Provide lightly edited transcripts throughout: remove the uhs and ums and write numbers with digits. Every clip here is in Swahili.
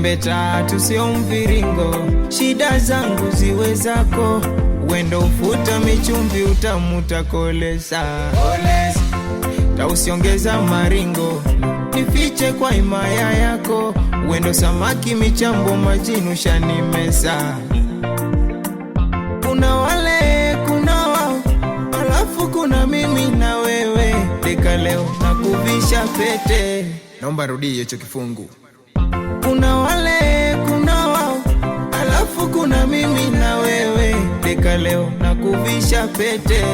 pembe tatu sio mviringo, shida zangu ziwe zako, wendo ufuta michumvi utamuta kolesa. Tausiongeza maringo, nifiche kwa imaya yako, wendo samaki michambo majinu shanimesa. Kuna wale, kuna wao, alafu kuna mimi na wewe. Deka leo na kuvisha pete. Naomba rudi hicho kifungu. Kuna wale, kuna wao, alafu kuna mimi na wewe. Deka leo na kuvisha pete.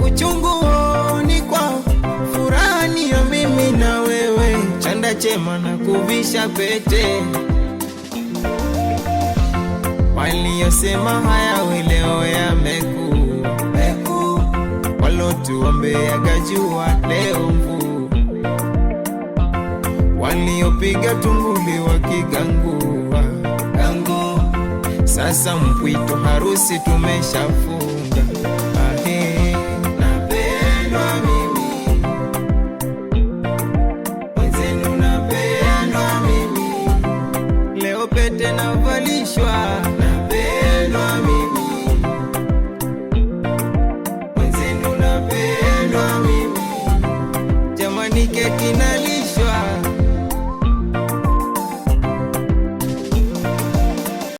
Uchungu ni kwao, furaha ni ya mimi na wewe. Chanda chema na kuvisha pete. Waliyosema hayawi leo yameku, walotuombea gajua leo mvua, waliopiga tunguli wakigangua gangu. Sasa mpwito harusi tumeshafunga.